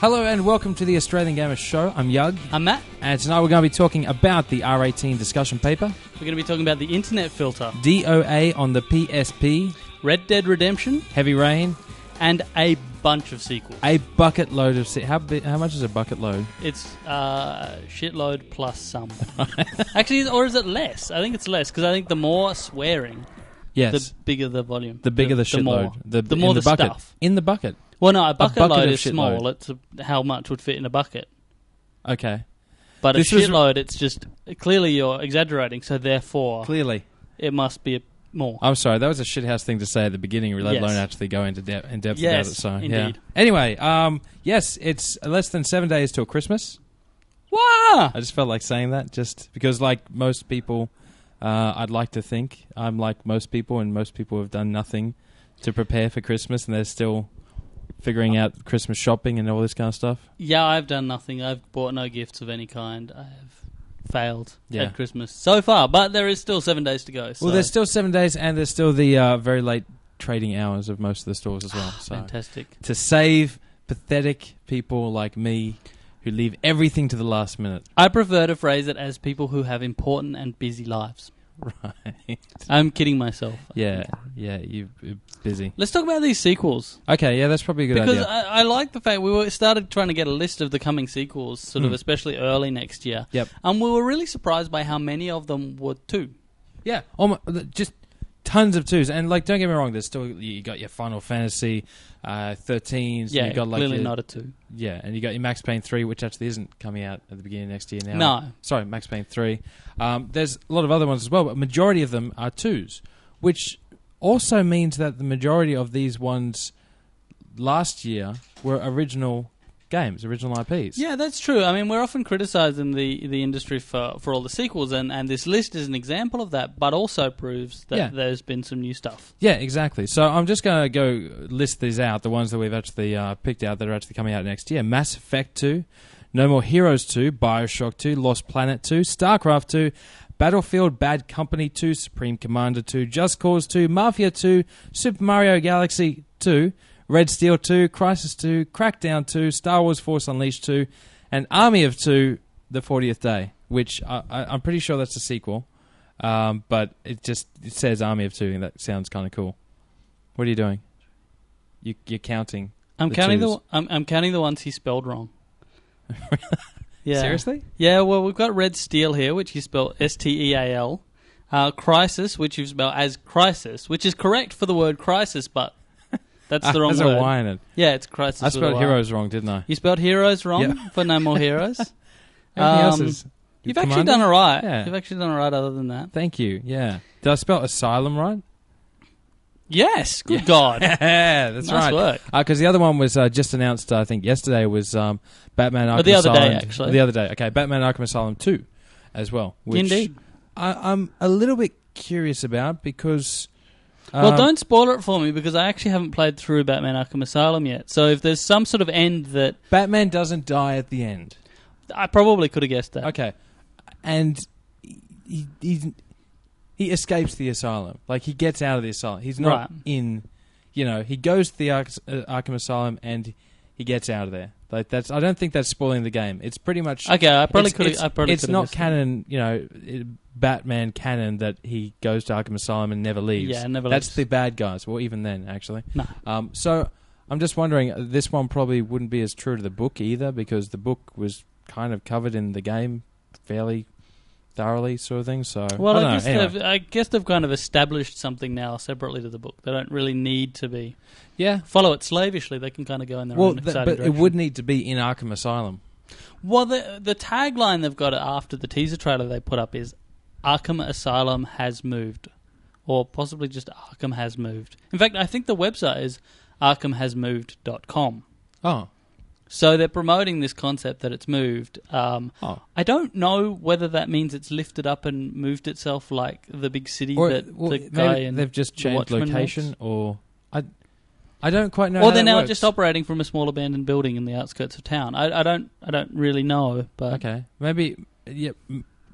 Hello and welcome to the Australian Gamer Show. I'm Yug. I'm Matt. And tonight we're going to be talking about the R18 discussion paper. We're going to be talking about the internet filter. DOA on the PSP. Red Dead Redemption. Heavy Rain. And a bunch of sequels. A bucket load of... How much is a bucket load? It's shitload plus some. Actually, or is it less? I think it's less, because I think the more swearing, yes, the bigger the volume. The bigger the shitload. The more the bucket. stuff. In the bucket. Well, no, a bucket load is shitload. small. It's how much would fit in a bucket. Okay. But a shitload, it's just... Clearly you're exaggerating, so therefore... Clearly. It must be more. I'm sorry, that was a shithouse thing to say at the beginning, let alone actually go into depth about it. So, indeed. Yeah. Anyway, yes, it's less than 7 days till Christmas. Wow! I just felt like saying that, just because, like most people, I'd like to think I'm like most people, and most people have done nothing to prepare for Christmas, and they're still figuring out Christmas shopping and all this kind of stuff. Yeah, I've done nothing. I've bought no gifts of any kind. I have failed at Christmas so far, but there is still 7 days to go. So. Well, there's still 7 days, and there's still the very late trading hours of most of the stores as well. So fantastic. To save pathetic people like me who leave everything to the last minute. I prefer to phrase it as people who have important and busy lives. Right. I'm kidding myself. Yeah, you're busy. Let's talk about these sequels. Okay, yeah, that's probably a good idea. Because I like the fact we started trying to get a list of the coming sequels, sort of especially early next year. Yep. And we were really surprised by how many of them were two. Yeah, just tons of twos. And, like, don't get me wrong, there's still... You got your Final Fantasy 13s. Yeah, you got, like, clearly not a 2. Yeah, and you got your Max Payne 3, which actually isn't coming out at the beginning of next year now. No. Sorry, Max Payne 3. There's a lot of other ones as well, but a majority of them are twos, which also means that the majority of these ones last year were original games, original IPs. Yeah, that's true. I mean, we're often criticising the industry for all the sequels, and this list is an example of that, but also proves that there's been some new stuff. Yeah, exactly. So I'm just going to go list these out, the ones that we've actually picked out that are actually coming out next year. Mass Effect 2, No More Heroes 2, Bioshock 2, Lost Planet 2, StarCraft 2, Battlefield Bad Company 2, Supreme Commander 2, Just Cause 2, Mafia 2, Super Mario Galaxy 2, Red Steel 2, Crysis 2, Crackdown 2, Star Wars Force Unleashed 2, and Army of 2, The 40th Day, which I'm pretty sure that's a sequel, but it says Army of 2, and that sounds kind of cool. What are you doing? You're counting. I'm counting the ones he spelled wrong. Yeah. Seriously? Yeah, well, we've got Red Steel here, which you spell Steal. Crisis, which you spell as Crisis, which is correct for the word crisis, but that's the wrong word. There's a Y in it. Yeah, it's Crisis. I spelled Heroes wrong, didn't I? You spelled Heroes wrong for No More Heroes? Everything else is... You've actually done all right. Yeah. You've actually done all right other than that. Thank you, yeah. Did I spell Asylum right? Yes, good God. Yeah, that's nice right. Work. Because the other one was just announced, I think, yesterday, was Batman Arkham Asylum. The other day, actually. The other day. Okay, Batman Arkham Asylum 2 as well. Which Indeed. I'm a little bit curious about because... well, don't spoil it for me because I actually haven't played through Batman Arkham Asylum yet. So if there's some sort of end that... Batman doesn't die at the end. I probably could have guessed that. Okay. And he escapes the asylum. Like, he gets out of the asylum. He's not in... You know, he goes to the Arkham Asylum and he gets out of there. Like, that's... I don't think that's spoiling the game. It's pretty much... Okay, I probably could have... It's not canon, you know, Batman canon that he goes to Arkham Asylum and never leaves. Yeah, never That's leaves. the bad guys. Well, even then, actually. No. So, I'm just wondering, this one probably wouldn't be as true to the book either, because the book was kind of covered in the game fairly thoroughly, sort of thing. So, well, I guess they've kind of established something now separately to the book. They don't really need to be... Yeah. Follow it slavishly. They can kind of go in their own exciting but direction. It would need to be in Arkham Asylum. Well, the tagline they've got after the teaser trailer they put up is Arkham Asylum has moved. Or possibly just Arkham has moved. In fact, I think the website is arkhamhasmoved.com. Oh. So they're promoting this concept that it's moved. I don't know whether that means it's lifted up and moved itself like the big city the guy in they've just changed Watchmen location, makes. Or I don't quite know. Or how they're that now works. just operating from a small abandoned building in the outskirts of town. I don't really know. But okay, maybe. Yeah.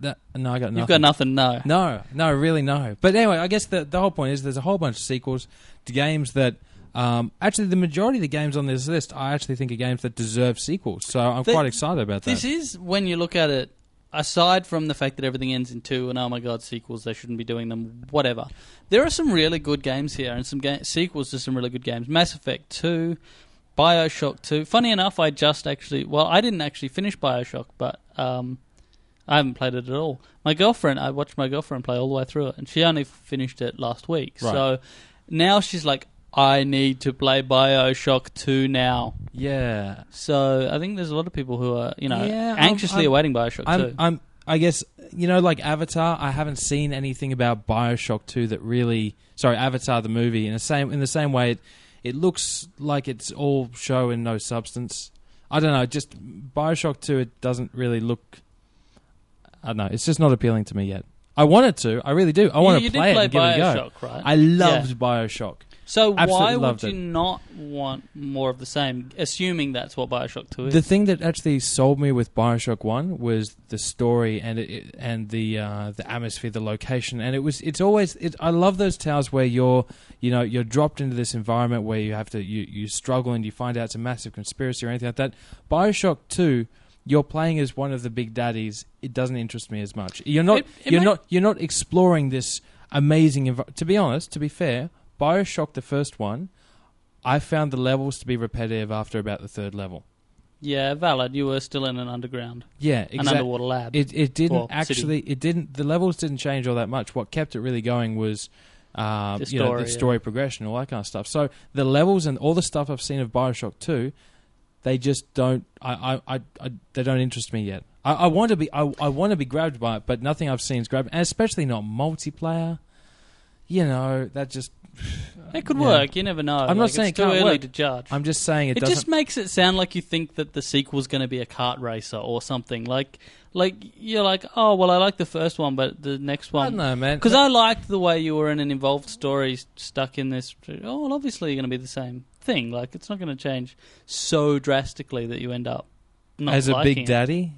No, I got nothing. You've got nothing. No, really, no. But anyway, I guess the whole point is there's a whole bunch of sequels to games that Actually, the majority of the games on this list, I actually think are games that deserve sequels. So I'm quite excited about that. This is, when you look at it, aside from the fact that everything ends in 2 and oh my god, sequels, they shouldn't be doing them, whatever. There are some really good games here and some sequels to some really good games. Mass Effect 2, BioShock 2. Funny enough, I didn't actually finish BioShock, but I haven't played it at all. I watched my girlfriend play all the way through it, and she only finished it last week. Right. So now she's like, I need to play BioShock 2 now. Yeah. So I think there's a lot of people who are, anxiously awaiting BioShock 2. I guess, like Avatar, I haven't seen anything about BioShock 2 that really... Sorry, Avatar the movie. In the same way, it looks like it's all show and no substance. I don't know, just BioShock 2, it doesn't really look... I don't know, it's just not appealing to me yet. I want it to, I really do. I want to play it and give it a go. Right? I loved BioShock. So Absolutely why would you not want more of the same, assuming that's what BioShock 2 is? The thing that actually sold me with BioShock 1 was the story and the atmosphere, the location, and it's always I love those tales where you're dropped into this environment where you have to you struggle and you find out it's a massive conspiracy or anything like that. BioShock 2, you're playing as one of the big daddies. It doesn't interest me as much. You're not exploring this amazing to be honest, to be fair, BioShock, the first one, I found the levels to be repetitive after about the third level. Yeah, valid. You were still in an underground. Yeah, exactly. An underwater lab. It didn't actually. City. It didn't. The levels didn't change all that much. What kept it really going was, the story progression, all that kind of stuff. So the levels and all the stuff I've seen of BioShock 2, they just don't. They don't interest me yet. I want to be. I want to be grabbed by it, but nothing I've seen is grabbed, and especially not multiplayer. That just. It could work. You never know. I'm not saying it's too early to judge. I'm just saying it doesn't... just makes it sound like you think that the sequel's going to be a kart racer or something. Like you're like, oh well, I like the first one, but the next one. I don't know, man. Because I liked the way you were in an involved story, stuck in this. Oh well, obviously you're going to be the same thing. Like it's not going to change so drastically that you end up not as a liking big daddy.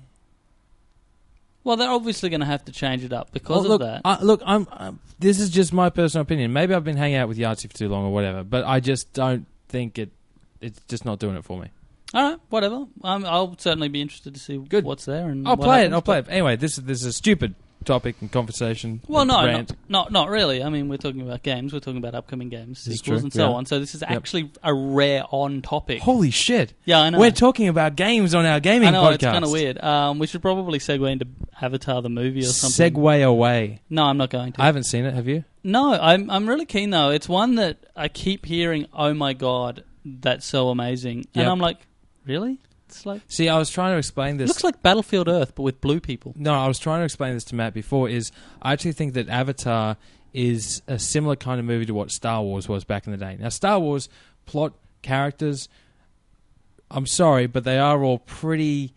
Well, they're obviously going to have to change it up because of that. This is just my personal opinion. Maybe I've been hanging out with Yahtzee for too long or whatever, but I just don't think it's just not doing it for me. All right, whatever. I'll certainly be interested to see what's there. And I'll play it. Anyway, this is a stupid topic and conversation. Well, not really. I mean, we're talking about games. We're talking about upcoming games, sequels, and so on. So this is actually a rare on topic. Holy shit! Yeah, I know. We're talking about games on our gaming podcast. I know, it's kind of weird. We should probably segue into Avatar the movie or something. Segue away. No, I'm not going to. I haven't seen it. Have you? No, I'm really keen though. It's one that I keep hearing. Oh my god, that's so amazing, and I'm like, really? See, I was trying to explain this. It looks like Battlefield Earth, but with blue people. No, I was trying to explain this to Matt before. I actually think that Avatar is a similar kind of movie to what Star Wars was back in the day. Now, Star Wars, plot, characters, I'm sorry, but they are all pretty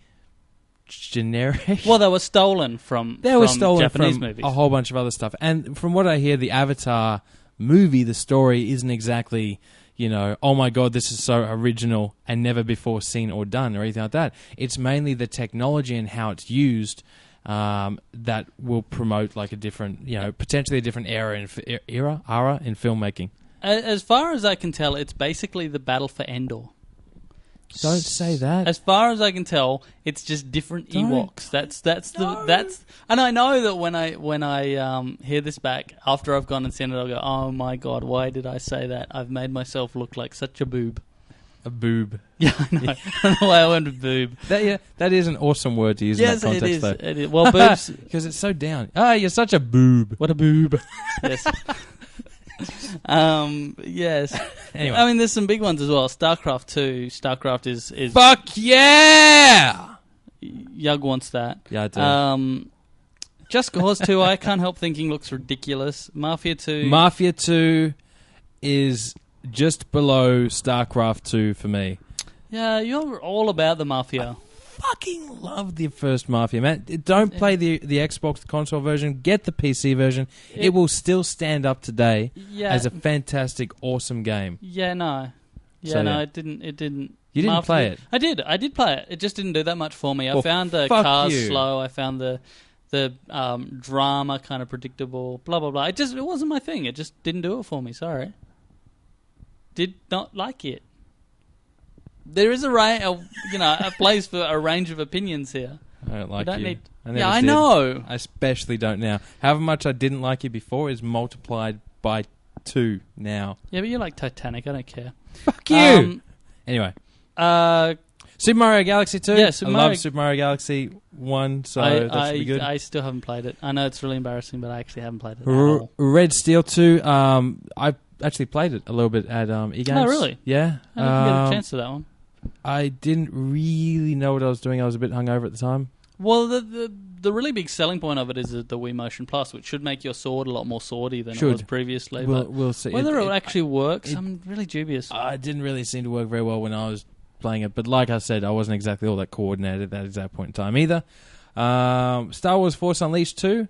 generic. Well, they were stolen from Japanese movies. A whole bunch of other stuff. And from what I hear, the Avatar movie, the story isn't exactly... oh my god, this is so original and never before seen or done or anything like that. It's mainly the technology and how it's used that will promote like a different, potentially a different era in filmmaking. As far as I can tell, it's basically the battle for Endor. Don't say that. As far as I can tell, it's just different Ewoks. That's and I know that when I hear this back after I've gone and seen it, I'll go, oh my god, why did I say that? I've made myself look like such a boob. A boob. Yeah, I know. I don't know why I went with boob. That is an awesome word to use in that context, though. It is. Well, boobs because it's so down. You're such a boob. What a boob. Yes. Yes. Anyway. I mean, there's some big ones as well. StarCraft 2. StarCraft is fuck yeah! Yug wants that. Yeah, I do. Just Cause 2, I can't help thinking looks ridiculous. Mafia 2. Mafia 2 is just below StarCraft 2 for me. Yeah, you're all about the Mafia. Fucking love the first Mafia, man. Don't play the Xbox console version. Get the PC version. It will still stand up today as a fantastic, awesome game. Yeah, no. It didn't. You didn't play it? I did play it. It just didn't do that much for me. I found the cars slow. I found the drama kind of predictable. Blah, blah, blah. It wasn't my thing. It just didn't do it for me. Sorry. did not like it. There is a place for a range of opinions here. I don't like you. Don't you. Need... I did. know. I especially don't now. However much I didn't like you before is multiplied by 2 now. Yeah, but you like Titanic. I don't care. Fuck you! Anyway. Super Mario Galaxy 2? Yeah, I love Super Mario Galaxy 1, so that should be good. I still haven't played it. I know it's really embarrassing, but I actually haven't played it at all. Red Steel 2, I actually played it a little bit at eGames. Oh, really? Yeah. I didn't get a chance to that one. I didn't really know what I was doing. I was a bit hungover at the time. Well, the really big selling point of it is the Wii Motion Plus, which should make your sword a lot more swordy than it was previously. We'll see. Whether it actually works, I'm really dubious. It didn't really seem to work very well when I was playing it, but like I said, I wasn't exactly all that coordinated at that exact point in time either. Star Wars Force Unleashed 2.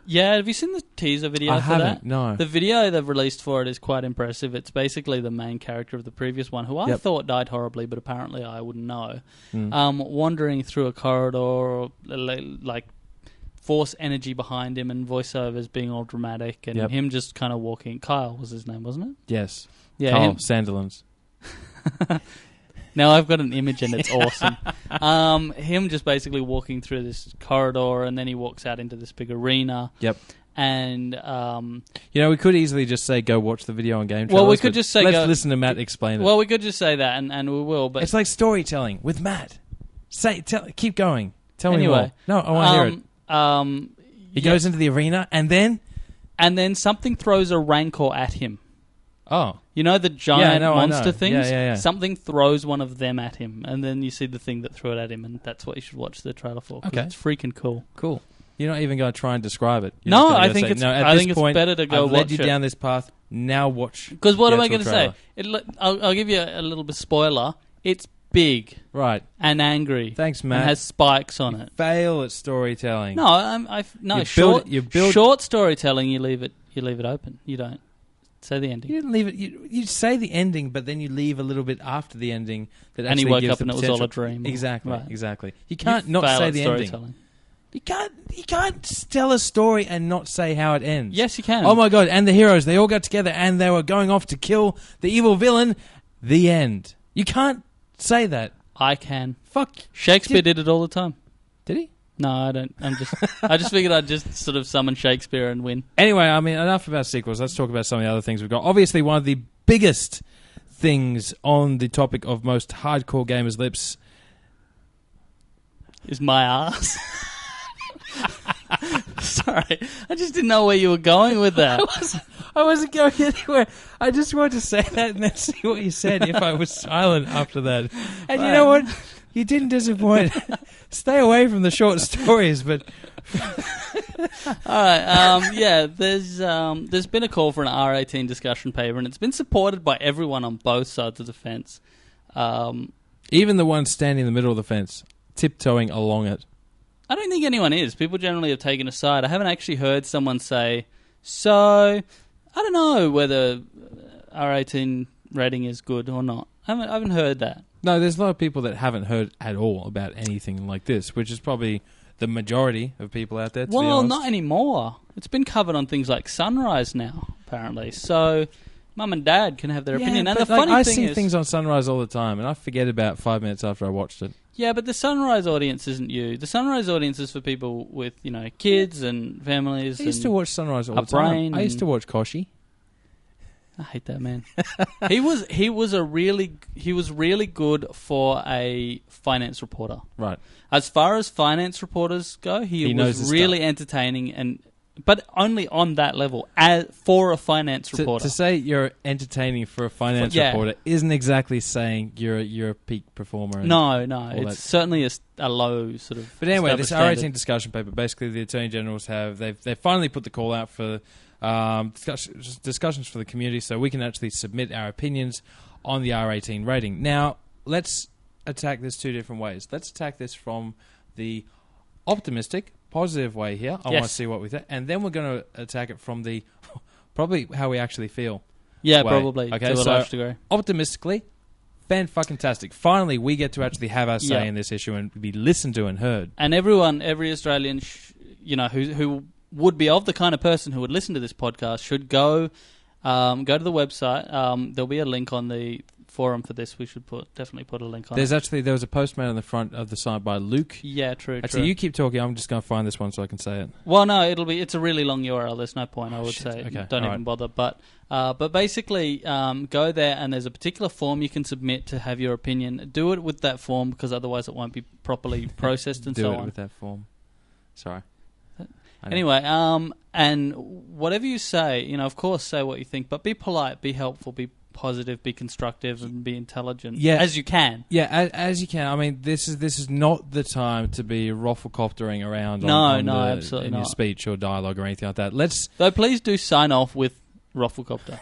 Yeah, have you seen the teaser video for that? No. The video they've released for it is quite impressive. It's basically the main character of the previous one, who I thought died horribly, but apparently I wouldn't know. Wandering through a corridor, like force energy behind him, and voiceovers being all dramatic, and him just kind of walking. Kyle was his name, wasn't it? Yes. Yeah, Kyle Sandilands. Now I've got an image and it's awesome. Him just basically walking through this corridor, and then he walks out into this big arena. Yep. And we could easily just say go watch the video on Game Trailers. Well, we could just say let's listen to Matt explain it. Well, we could just say that, and we will. But it's like storytelling with Matt. Keep going. Tell me more. No, I want to hear it. He goes into the arena, and then something throws a rancor at him. Oh. You know the giant monster things? Yeah. Something throws one of them at him, and then you see the thing that threw it at him, and that's what you should watch the trailer for. Okay. It's freaking cool. Cool. You're not even going to try and describe it. No, I think it's better to go watch it. I've led you down this path. Now watch. Because what am I going to say? I'll give you a little bit spoiler. It's big. Right. And angry. Thanks, Matt. And has spikes on it. Fail at storytelling. No, short storytelling, you leave it open. You don't say the ending. You didn't leave it. You say the ending, but then you leave a little bit after the ending. And he woke up and it was all a dream. Exactly. You can't not say the ending. You can't tell a story and not say how it ends. Yes, you can. Oh my god! And the heroes, they all got together and they were going off to kill the evil villain. The end. You can't say that. I can. Fuck. Shakespeare did it all the time. Did he? No, I don't. I just figured I'd just sort of summon Shakespeare and win. Anyway, I mean, enough about sequels. Let's talk about some of the other things we've got. Obviously, one of the biggest things on the topic of most hardcore gamers' lips is my ass. Sorry, I just didn't know where you were going with that. I wasn't going anywhere. I just wanted to say that and then see what you said if I was silent after that. And you know what? You didn't disappoint. Stay away from the short stories, but... All right, there's been a call for an R18 discussion paper, and it's been supported by everyone on both sides of the fence. Even the one standing in the middle of the fence, tiptoeing along it. I don't think anyone is. People generally have taken a side. I haven't actually heard someone say, so, I don't know whether R18 rating is good or not. I haven't heard that. No, there's a lot of people that haven't heard at all about anything like this, which is probably the majority of people out there, to be honest. Not anymore. It's been covered on things like Sunrise now, apparently. So, Mum and Dad can have their opinion. And the funny thing is... I see things on Sunrise all the time, and I forget about 5 minutes after I watched it. Yeah, but the Sunrise audience isn't you. The Sunrise audience is for people with, kids and families. I used to watch Sunrise all the time. I used to watch Koshi. I hate that man. He was really good for a finance reporter. Right. As far as finance reporters go, he was really entertaining, but only on that level for a finance reporter. To say you're entertaining for a finance reporter isn't exactly saying you're a peak performer. No, it's certainly a low sort of. But anyway, this R18 discussion paper. Basically, the Attorney Generals they've finally put the call out for discussions for the community, so we can actually submit our opinions on the R18 rating. Now, let's attack this two different ways. Let's attack this from the optimistic, positive way here. I want to see what we think. And then we're going to attack it from the probably how we actually feel. Yeah, way. Probably. Okay, to a large degree. Optimistically, fan-fucking-tastic. Finally, we get to actually have our say in this issue and be listened to and heard. And every Australian, who would be of the kind of person who would listen to this podcast should go go to the website. There'll be a link on the forum for this. We should definitely put a link on. There was a post made on the front of the site by Luke. Yeah, true. Actually, you keep talking. I'm just going to find this one so I can say it. Well, no, it's a really long URL. There's no point. I would say. Okay. Don't even bother. But basically, go there and there's a particular form you can submit to have your opinion. Do it with that form because otherwise it won't be properly processed and so on. Do it with that form. Sorry. Anyway, and whatever you say, of course, say what you think, but be polite, be helpful, be positive, be constructive, and be intelligent. Yeah, as you can. Yeah, as you can. I mean, this is not the time to be rafflecoptering around. Absolutely in not. Your speech or dialogue or anything like that. Though, please do sign off with rafflecopter.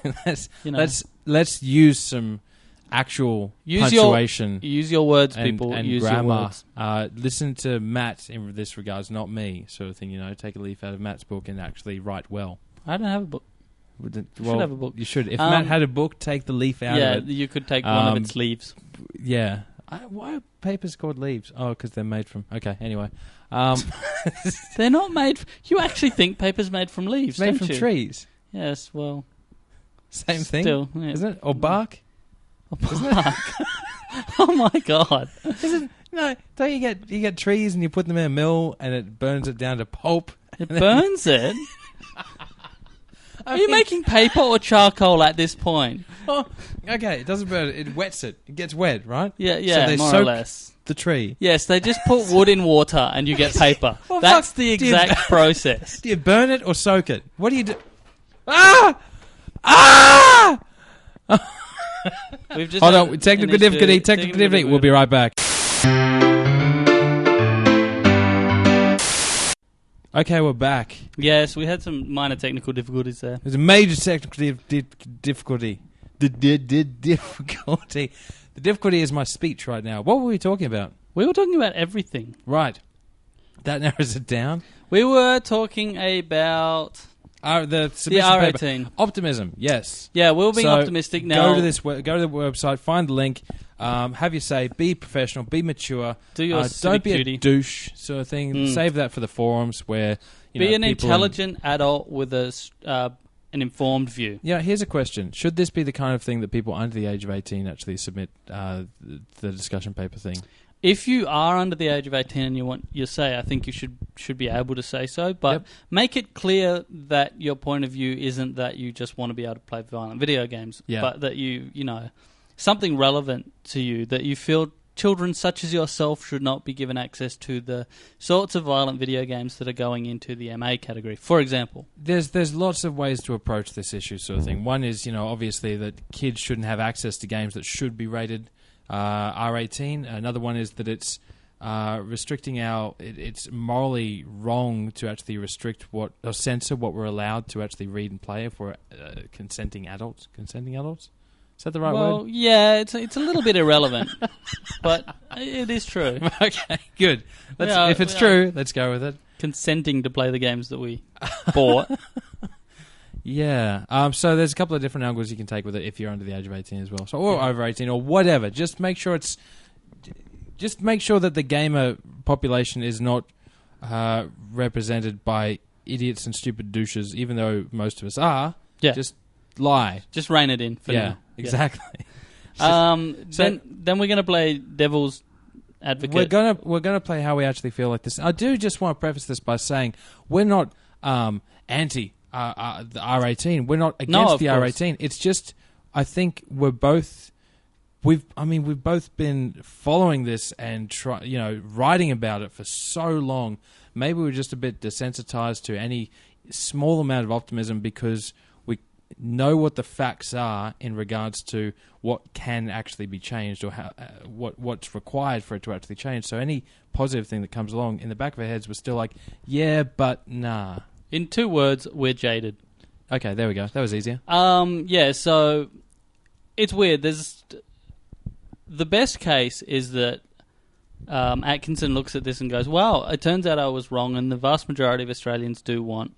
let's use some actual punctuation. Use your words, and, people. And use grammar. Your words. Listen to Matt in this regards, not me, sort of thing. Take a leaf out of Matt's book and actually write well. I don't have a book. You should have a book. You should. If Matt had a book, take the leaf out of it. Yeah, you could take one of its leaves. Yeah. Why are papers called leaves? Oh, because they're made from... Okay, anyway. They're not made... You actually think paper's made from leaves, made don't from you? trees. Yes, well... Same thing? Still, yeah. Isn't it? Or bark? Isn't it? Oh my God. No, don't you get trees and you put them in a mill and it burns it down to pulp? It burns it? Are you making paper or charcoal at this point? Oh, okay, it doesn't burn it. It wets it. It gets wet, right? Yeah, so they more soak or less. The tree. Yes, they just put wood in water and you get paper. Well, that's the exact process. Do you burn it or soak it? What do you do? Ah! Ah! We've just Hold on, technical difficulty. We'll be right back. Okay, we're back. Yes, we had some minor technical difficulties there. There's a major technical difficulty. The difficulty. The difficulty is my speech right now. What were we talking about? We were talking about everything. Right. That narrows it down. We were talking about... the R18. Paper. Optimism, yes. Yeah, we're being optimistic now. Go to the website, find the link, have your say, be professional, be mature. Do your don't be duty. A douche sort of thing. Save that for the forums where be an intelligent adult with an informed view. Yeah, here's a question: should this be the kind of thing that people under the age of 18 actually submit the discussion paper thing? If you are under the age of 18 and you want your say, I think you should be able to say so. But make it clear that your point of view isn't that you just want to be able to play violent video games, but that you something relevant to you, that you feel children such as yourself should not be given access to the sorts of violent video games that are going into the MA category. For example, there's lots of ways to approach this issue, sort of thing. One is obviously that kids shouldn't have access to games that should be rated R18. Another one is that it's restricting it's morally wrong to actually restrict or censor what we're allowed to actually read and play if we're consenting adults. Consenting adults? Is that the right word? Well, yeah, it's a little bit irrelevant, but it is true. Okay, good. If it's true, let's go with it. Consenting to play the games that we bought. Yeah. So there's a couple of different angles you can take with it if you're under the age of 18 as well. So or over 18 or whatever. Just make sure that the gamer population is not represented by idiots and stupid douches, even though most of us are. Yeah. Just lie. Just rein it in for now. Exactly. Then we're going to play Devil's Advocate. We're gonna play how we actually feel like this. I do just want to preface this by saying we're not anti the R18. We're not against the R18. It's just I think we've both been following this and writing about it for so long. Maybe we're just a bit desensitized to any small amount of optimism because we know what the facts are in regards to what can actually be changed or how what's required for it to actually change. So any positive thing that comes along, in the back of our heads, we're still like, yeah, but nah. In 2 words, we're jaded. Okay, there we go. That was easier. Yeah, so it's weird. The best case is that Atkinson looks at this and goes, well, it turns out I was wrong and the vast majority of Australians do want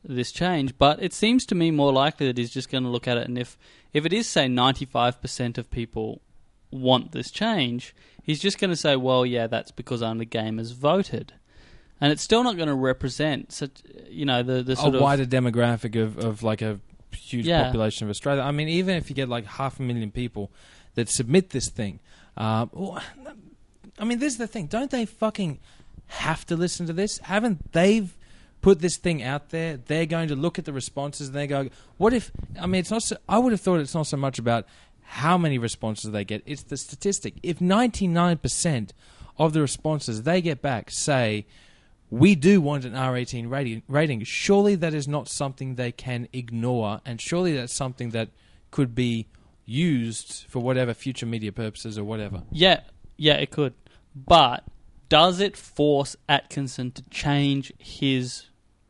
this change. But it seems to me more likely that he's just going to look at it, and if it is, say, 95% of people want this change, he's just going to say, well, yeah, that's because only gamers voted. And it's still not going to represent such, the sort of wider demographic of like a huge population of Australia. I mean, even if you get like 500,000 people that submit this thing, I mean, this is the thing. Don't they fucking have to listen to this? Haven't they put this thing out there? They're going to look at the responses and they go, what if... I mean, it's not. I would have thought it's not so much about how many responses they get. It's the statistic. If 99% of the responses they get back say, we do want an R18 rating, surely that is not something they can ignore, and surely that's something that could be used for whatever future media purposes or whatever. Yeah, it could. But does it force Atkinson to change his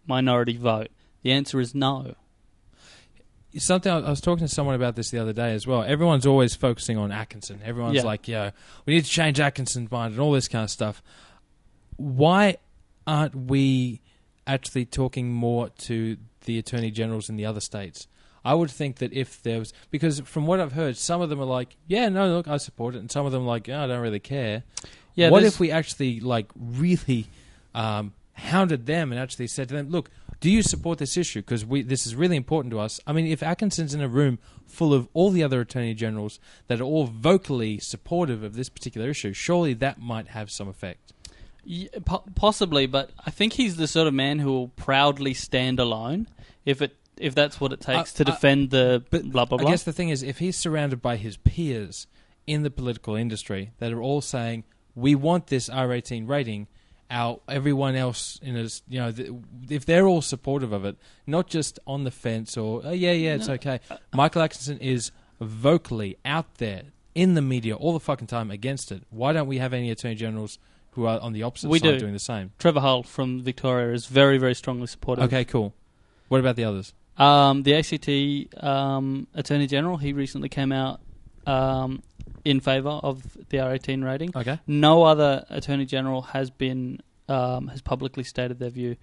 minority vote? The answer is no. Something I was talking to someone about this the other day as well. Everyone's always focusing on Atkinson. Everyone's like, we need to change Atkinson's mind and all this kind of stuff. Why aren't we actually talking more to the Attorney Generals in the other states? I would think that if there was... Because from what I've heard, some of them are like, yeah, no, look, I support it. And some of them are like, I don't really care. Yeah, what if we actually really hounded them and actually said to them, look, do you support this issue? Because this is really important to us. I mean, if Atkinson's in a room full of all the other Attorney Generals that are all vocally supportive of this particular issue, surely that might have some effect. Yeah, possibly, but I think he's the sort of man who will proudly stand alone if that's what it takes to defend the blah, blah, blah. I guess the thing is, if he's surrounded by his peers in the political industry that are all saying, we want this R18 rating, everyone else in his, if they're all supportive of it, not just on the fence or it's okay. Michael Atkinson is vocally out there in the media all the fucking time against it. Why don't we have any Attorney Generals who are on the opposite side doing the same? Trevor Hull from Victoria is very, very strongly supportive. Okay, cool. What about the others? The ACT Attorney General, he recently came out in favour of the R18 rating. Okay. No other Attorney General has publicly stated their view.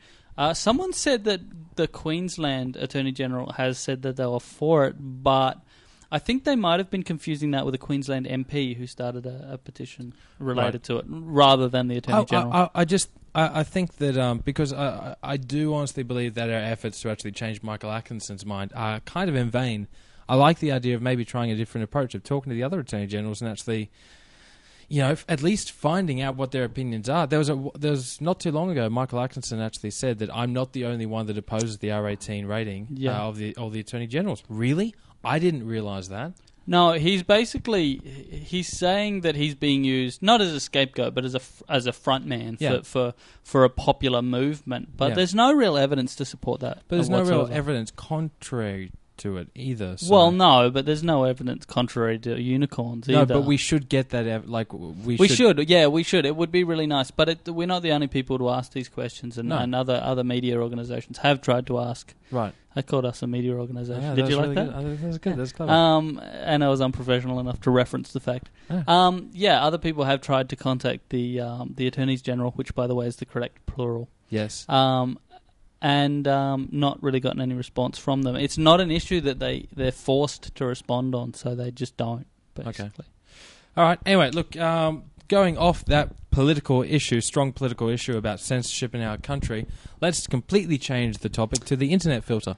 Someone said that the Queensland Attorney General has said that they were for it, but I think they might have been confusing that with a Queensland MP who started a petition related to it, rather than the Attorney General. I think that because I do honestly believe that our efforts to actually change Michael Atkinson's mind are kind of in vain. I like the idea of maybe trying a different approach of talking to the other Attorney Generals and actually, at least finding out what their opinions are. There was not too long ago, Michael Atkinson actually said that I'm not the only one that opposes the R18 rating of the Attorney Generals. Really? I didn't realise that. No, he's saying that he's being used not as a scapegoat, but as a front man for a popular movement. But there's no real evidence to support that. But there's no real evidence contrary to it either. So. Well, no, but there's no evidence contrary to unicorns either. No, but we should get that. We should. Yeah, we should. It would be really nice. But we're not the only people to ask these questions, and other media organisations have tried to ask. Right. They called us a media organisation. Yeah, Did you like really that? Good. I think that was good. That's clever. And I was unprofessional enough to reference the fact. Other people have tried to contact the Attorneys General, which, by the way, is the correct plural. Yes. And not really gotten any response from them. It's not an issue that they're forced to respond on, so they just don't, basically. Okay. All right. Anyway, look, going off that strong political issue about censorship in our country, let's completely change the topic to the internet filter.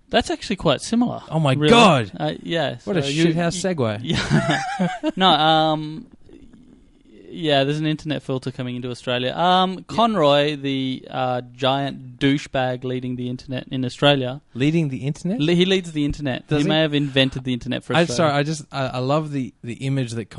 That's actually quite similar. Oh, my God. Yeah. What a shithouse segue. Yeah. No, there's an internet filter coming into Australia. Conroy, the giant douchebag leading the internet in Australia. Leading the internet? He leads the internet. He may have invented the internet for Australia. I love the image that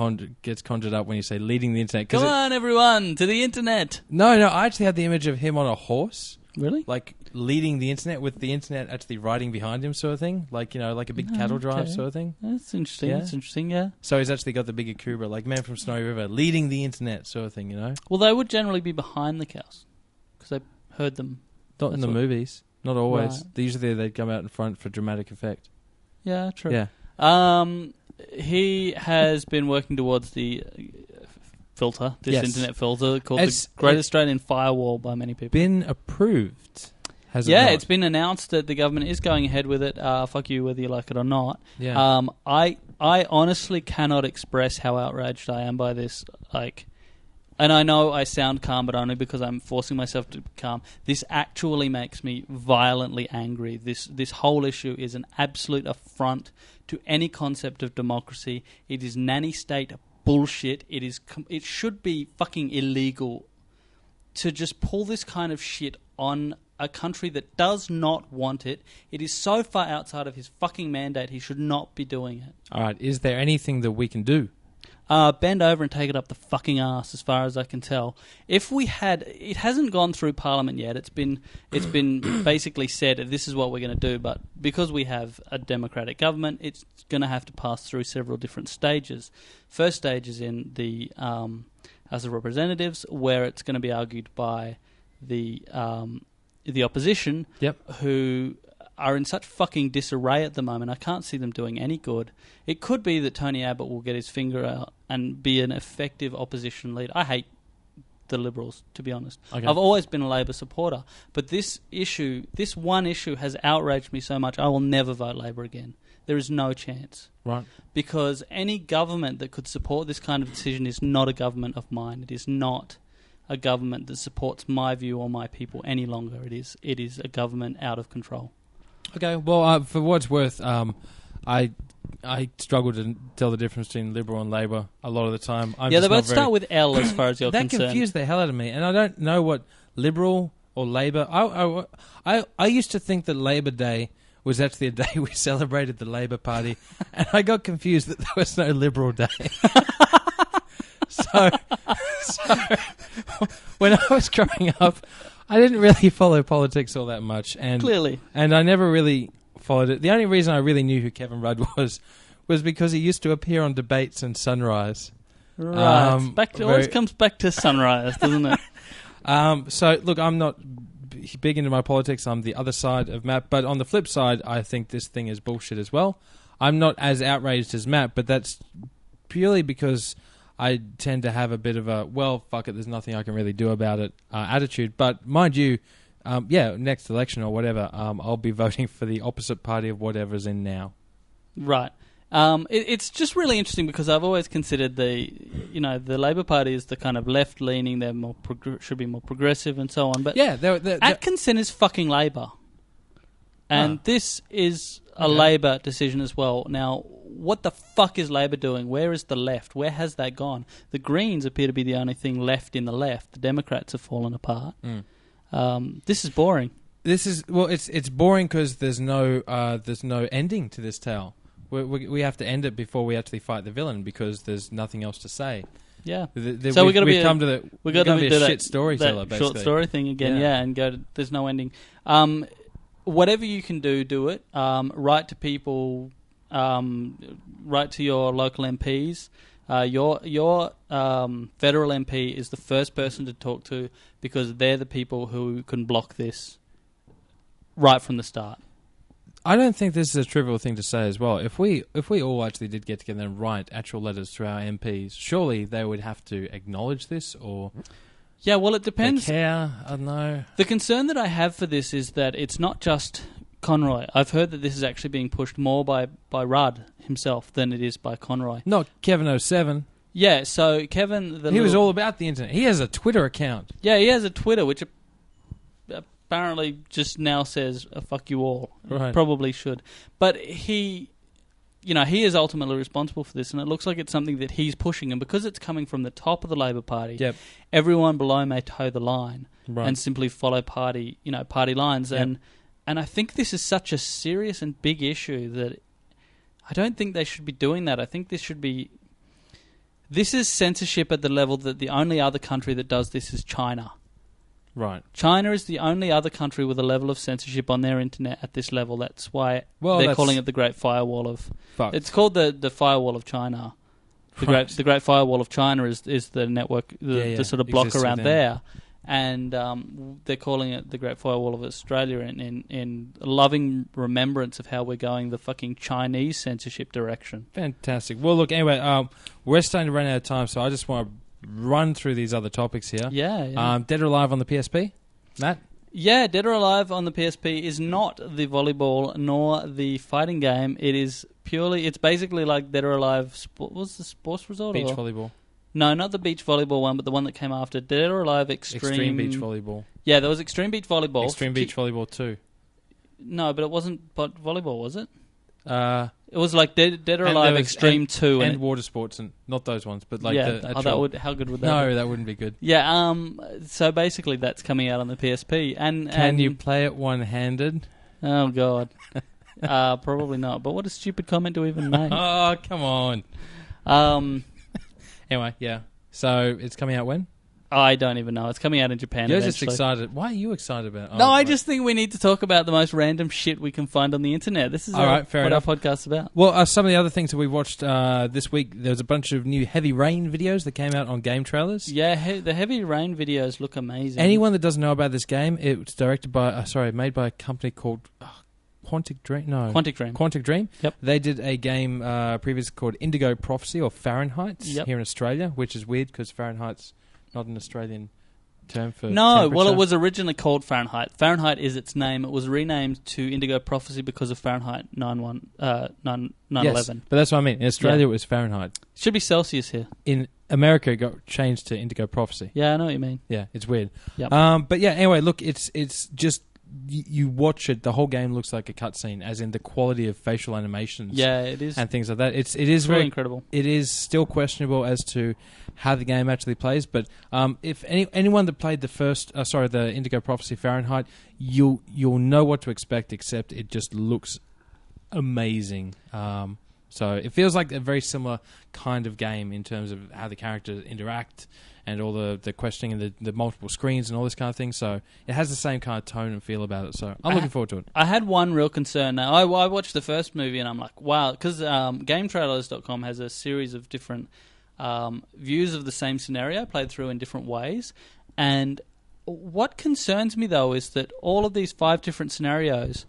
gets conjured up when you say leading the internet. Come on, everyone, to the internet. No, I actually had the image of him on a horse. Really? Like leading the internet with the internet actually riding behind him, sort of thing. Like, like a big cattle drive, sort of thing. That's interesting. Yeah? That's interesting, yeah. So he's actually got the bigger Cobra, like Man from Snowy River, leading the internet, sort of thing, Well, they would generally be behind the cows because they heard them. Not in the movies. Not always. Right. Usually they'd come out in front for dramatic effect. Yeah, true. Yeah. He has been working towards the filter, internet filter called the Great Australian Firewall by many people. Been approved, has it not? It's been announced that the government is going ahead with it. Fuck you whether you like it or not. Yeah. I honestly cannot express how outraged I am by this. Like, and I know I sound calm, but only because I'm forcing myself to be calm. This actually makes me violently angry. This whole issue is an absolute affront to any concept of democracy. It is nanny state bullshit. It should be fucking illegal to just pull this kind of shit on a country that does not want it. It is so far outside of his fucking mandate, he should not be doing it. All right, is there anything that we can do? Bend over and take it up the fucking arse, as far as I can tell. If we had... It hasn't gone through Parliament yet. It's been basically said, this is what we're going to do, but because we have a democratic government, it's going to have to pass through several different stages. First stage is in the House of Representatives, where it's going to be argued by the opposition, who are in such fucking disarray at the moment. I can't see them doing any good. It could be that Tony Abbott will get his finger out and be an effective opposition leader. I hate the Liberals, to be honest. Okay. I've always been a Labor supporter, but this one issue has outraged me so much, I will never vote Labor again. There is no chance. Right. Because any government that could support this kind of decision is not a government of mine. It is not a government that supports my view or my people any longer. It is a government out of control. Okay, well, for what it's worth, I struggle to tell the difference between Liberal and Labor a lot of the time. They both start with L as far as you're concerned. That confused the hell out of me, and I don't know what Liberal or Labor... I used to think that Labor Day was actually a day we celebrated the Labor Party, and I got confused that there was no Liberal Day. So when I was growing up, I didn't really follow politics all that much, and clearly, and I never really followed it. The only reason I really knew who Kevin Rudd was because he used to appear on Debates and Sunrise. Right, always comes back to Sunrise, doesn't it? So look, I'm not big into my politics. I'm the other side of Matt, but on the flip side, I think this thing is bullshit as well. I'm not as outraged as Matt, but that's purely because I tend to have a bit of a, well, fuck it, there's nothing I can really do about it attitude. But mind you, next election or whatever, I'll be voting for the opposite party of whatever's in now. Right. It's just really interesting because I've always considered the Labor Party is the kind of left-leaning, they're more should be more progressive and so on. But yeah, Atkinson is fucking Labor. And this is a Labor decision as well. Now, what the fuck is Labor doing? Where is the left? Where has that gone? The Greens appear to be the only thing left in the left. The Democrats have fallen apart. This is boring. It's boring because there's no ending to this tale. We have to end it before we actually fight the villain because there's nothing else to say. Yeah. So we've got to be a shit storyteller, basically. Short story thing again, and go to, there's no ending. Whatever you can do it. Write to people. Write to your local MPs. Your federal MP is the first person to talk to because they're the people who can block this right from the start. I don't think this is a trivial thing to say as well. If we all actually did get together and write actual letters to our MPs, surely they would have to acknowledge this or... Yeah, well, it depends. They care, I don't know. The concern that I have for this is that it's not just Conroy. I've heard that this is actually being pushed more by Rudd himself than it is by Conroy. Not Kevin 07. Yeah, so Kevin... He was all about the internet. He has a Twitter account. Yeah, he has a Twitter, which apparently just now says, fuck you all. Right. Probably should. But he is ultimately responsible for this, and it looks like it's something that he's pushing. And because it's coming from the top of the Labor Party, everyone below may toe the line and simply follow party lines. And I think this is such a serious and big issue that I don't think they should be doing that. I think this is censorship at the level that the only other country that does this is China. Right. China is the only other country with a level of censorship on their internet at this level. That's why they're calling it the Great Firewall of... Fuck. It's called the Firewall of China. The Great Firewall of China is the network, the sort of block around there. And they're calling it the Great Firewall of Australia in loving remembrance of how we're going the fucking Chinese censorship direction. Fantastic. Well, look, anyway, we're starting to run out of time, so I just want to run through these other topics here. Yeah. Dead or Alive on the PSP? Matt? Yeah, Dead or Alive on the PSP is not the volleyball nor the fighting game. It is purely... It's basically like Dead or Alive... What's the sports resort? Beach volleyball. No, not the beach volleyball one, but the one that came after. Dead or Alive Extreme Beach Volleyball. Yeah, there was Extreme Beach Volleyball. Extreme Beach Volleyball 2. No, but it wasn't volleyball, was it? It was like Dead or Alive Extreme 2. And water sports, and not those ones, but like yeah, the actual... how good would that be? No, that wouldn't be good. Yeah, so basically that's coming out on the PSP. Can you play it one-handed? Oh, God. Probably not. But what a stupid comment to even make. Oh, come on. Anyway, yeah. So it's coming out when? I don't even know. It's coming out in Japan. You're eventually. just excited. Why are you excited about it? No, I just think we need to talk about the most random shit we can find on the internet. This is all right, fair what enough. our podcast's about. Well, some of the other things that we watched this week, there was a bunch of new Heavy Rain videos that came out on game trailers. Yeah, the Heavy Rain videos look amazing. Anyone that doesn't know about this game, it's directed by, made by a company called Quantic Dream. No, Quantic Dream. Yep. They did a game previously called Indigo Prophecy or Fahrenheit here in Australia, which is weird because Fahrenheit's not an Australian term for temperature. Well, it was originally called Fahrenheit. Fahrenheit is its name. It was renamed to Indigo Prophecy because of Fahrenheit 9/11. Yes, but that's what I mean. In Australia, it was Fahrenheit. Should be Celsius here. In America, it got changed to Indigo Prophecy. Yeah, I know what you mean. Yeah, it's weird. Yep. But yeah, anyway, look, it's just... You watch it, the whole game looks like a cutscene, as in the quality of facial animations. Yeah, it is. And things like that. It is very incredible. It is still questionable as to how the game actually plays, but if anyone that played the Indigo Prophecy Fahrenheit, you'll know what to expect, except it just looks amazing. So it feels like a very similar kind of game in terms of how the characters interact and all the questioning and the multiple screens and all this kind of thing. So it has the same kind of tone and feel about it. So I'm looking forward to it. I had one real concern. Now, I watched the first movie and I'm like, wow, because GameTrailers.com has a series of different views of the same scenario played through in different ways. And what concerns me, though, is that all of these 5 different scenarios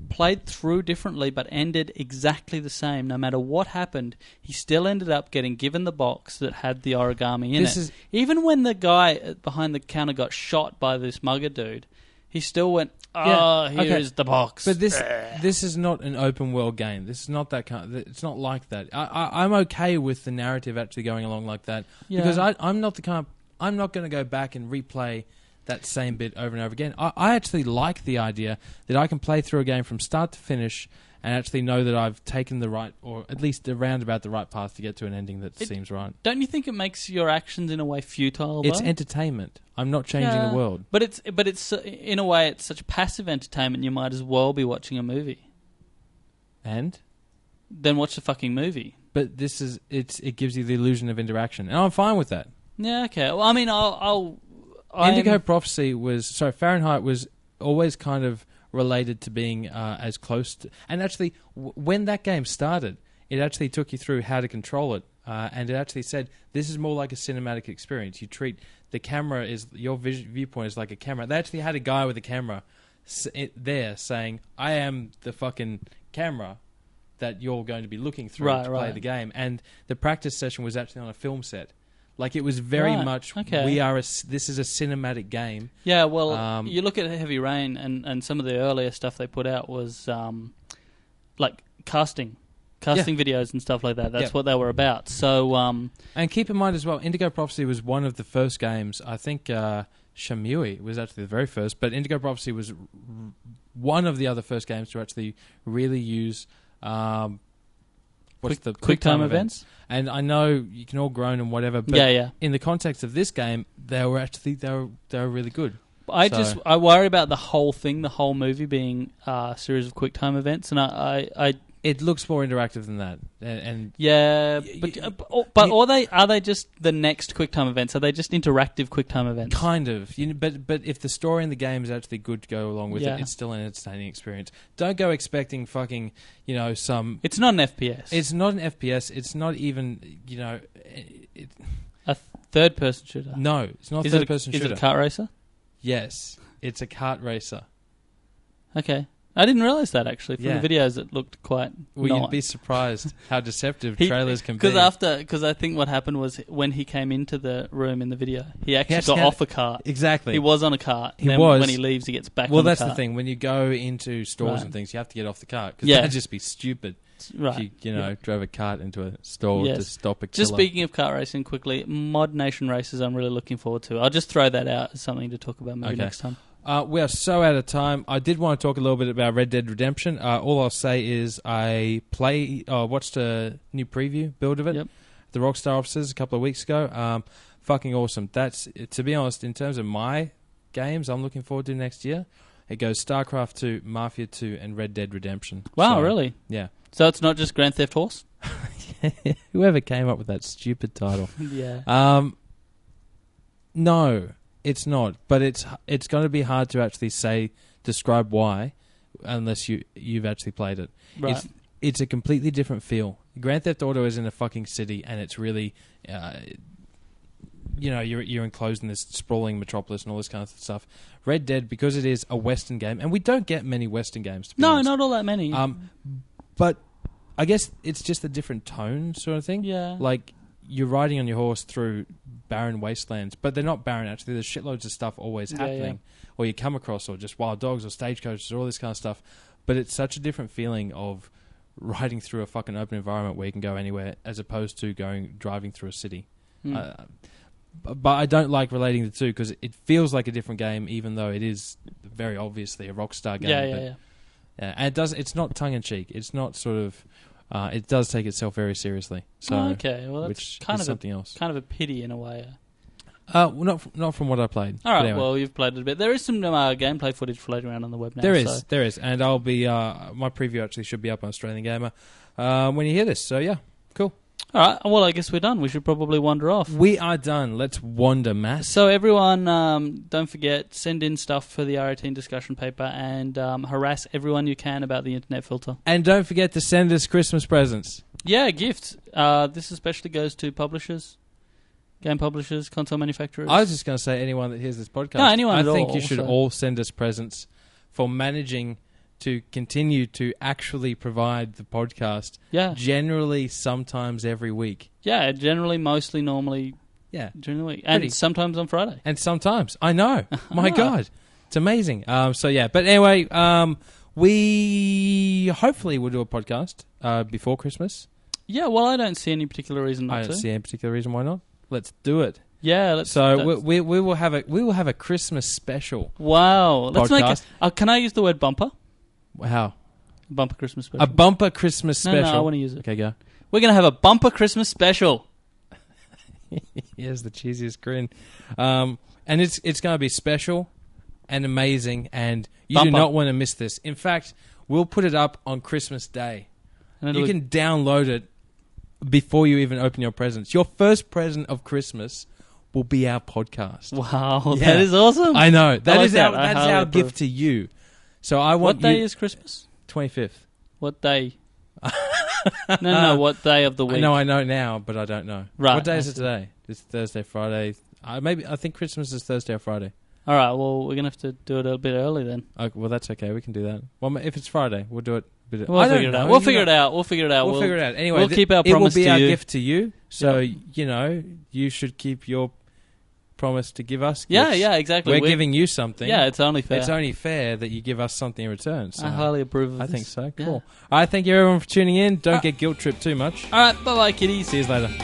played through differently but ended exactly the same. No matter what happened, he still ended up getting given the box that had the origami in it. Even when the guy behind the counter got shot by this mugger dude, he still went, here's the box. But this is not an open world game. This is not that kind. It's not like that. I'm okay with the narrative actually going along like that because I'm not going to go back and replay that same bit over and over again. I actually like the idea that I can play through a game from start to finish and actually know that I've taken the right, or at least around about the right path to get to an ending that seems right. Don't you think it makes your actions in a way futile, though? It's entertainment. I'm not changing the world. But it's in a way, it's such passive entertainment, you might as well be watching a movie. And? Then watch the fucking movie. But it gives you the illusion of interaction. And I'm fine with that. Yeah, okay. Well, I mean, Fahrenheit was always kind of related to being as close to... And actually, when that game started, it actually took you through how to control it. And it actually said, this is more like a cinematic experience. You treat the camera your viewpoint is like a camera. They actually had a guy with a camera there saying, I am the fucking camera that you're going to be looking through to play the game. And the practice session was actually on a film set. Like, it was very much, this is a cinematic game. Yeah, well, you look at Heavy Rain, and some of the earlier stuff they put out was, like, casting videos and stuff like that. That's what they were about. So, and keep in mind as well, Indigo Prophecy was one of the first games. I think Shamui was actually the very first, but Indigo Prophecy was one of the other first games to actually really use... quick time events. And I know you can all groan and whatever, but in the context of this game, they were really good. I worry about the whole thing, the whole movie being a series of quick time events, and I it looks more interactive than that. And are they just the next QuickTime events? Are they just interactive QuickTime events? Kind of. But if the story in the game is actually good to go along with it, it's still an entertaining experience. Don't go expecting fucking, some... It's not an FPS. It's not an FPS. It's not even, a third-person shooter? No, it's not a third-person shooter. Is it a kart racer? Yes, it's a kart racer. Okay. I didn't realise that, actually. From the videos, it looked quite... Well, you'd be surprised how deceptive trailers can be. Because I think what happened was when he came into the room in the video, he actually got off a cart. Exactly. He was on a cart. When he leaves, he gets back on the cart. Well, that's the thing. When you go into stores and things, you have to get off the cart. Because that'd just be stupid. Right. If you drove a cart into a store to stop a killer. Just speaking of kart racing quickly, Mod Nation races I'm really looking forward to. I'll just throw that out as something to talk about maybe next time. We are so out of time. I did want to talk a little bit about Red Dead Redemption. All I'll say is I watched a new preview build of it. Yep. The Rockstar offices a couple of weeks ago. Fucking awesome. That's, to be honest, in terms of my games I'm looking forward to next year, it goes StarCraft 2, Mafia 2, and Red Dead Redemption. Wow, really? Yeah. So it's not just Grand Theft Horse? Whoever came up with that stupid title. Yeah. No, it's not. But it's going to be hard to actually describe why, unless you've actually played it. Right. It's a completely different feel. Grand Theft Auto is in a fucking city, and it's really, you're enclosed in this sprawling metropolis and all this kind of stuff. Red Dead, because it is a Western game, and we don't get many Western games, to be honest. Not all that many. But I guess it's just a different tone sort of thing. Yeah. Like, you're riding on your horse through barren wastelands, but they're not barren, actually. There's shitloads of stuff always happening. Or you come across, or just wild dogs, or stagecoaches, or all this kind of stuff. But it's such a different feeling of riding through a fucking open environment where you can go anywhere, as opposed to driving through a city. But I don't like relating the two, because it feels like a different game, even though it is very obviously a Rockstar game. Yeah. And it's not tongue-in-cheek. It's not sort of... it does take itself very seriously. So, okay, well, that's kind of something else. Kind of a pity in a way. Not from what I played. All right, anyway. well, you've played it a bit. There is some gameplay footage floating around on the web now. There is. And I'll be... my preview actually should be up on Australian Gamer when you hear this. So, yeah, cool. All right, well, I guess we're done. We should probably wander off. We are done. Let's wander, Matt. So, everyone, don't forget, send in stuff for the R18 discussion paper and harass everyone you can about the internet filter. And don't forget to send us Christmas presents. Yeah, gifts. This especially goes to publishers, game publishers, console manufacturers. I was just going to say anyone that hears this podcast. No, anyone at all. I think you should all send us presents for managing to continue to actually provide the podcast. Yeah. Generally, sometimes every week. Yeah, generally, mostly, normally. Yeah. During the week. And sometimes on Friday. And sometimes. I know. My God. It's amazing. So, yeah. But anyway, we hopefully will do a podcast before Christmas. Yeah, well, I don't see any particular reason not to. I don't see any particular reason why not. Let's do it. Yeah, let's. So we will have a Christmas special. Wow, let's podcast. make it. Can I use the word bumper? How? Bumper Christmas special. A bumper Christmas special. No, I want to use it. Okay, go. We're going to have a bumper Christmas special. Here's the cheesiest grin. And it's going to be special and amazing, and you do not want to miss this. In fact, we'll put it up on Christmas Day. You can download it before you even open your presents. Your first present of Christmas will be our podcast. Wow, that is awesome. I know. That's our gift to you. So I want What day is Christmas? 25th. What day? No. What day of the week? I know now, but I don't know. Right. What day is it today? It's Thursday, Friday. I think Christmas is Thursday or Friday. All right. Well, we're gonna have to do it a bit early then. Okay, well, that's okay. We can do that. Well, if it's Friday, we'll do it. We'll figure it out. We'll figure it out. Anyway, we'll keep our promise to you. It will be our gift to you. So you should keep your promise to give us gifts. Yeah, exactly. We're giving you something. Yeah, it's only fair. It's only fair that you give us something in return. So I highly approve of this. I think so. Yeah. Cool. All right, thank you everyone for tuning in. Don't get guilt tripped too much. All right, bye-bye, kiddies. See you later.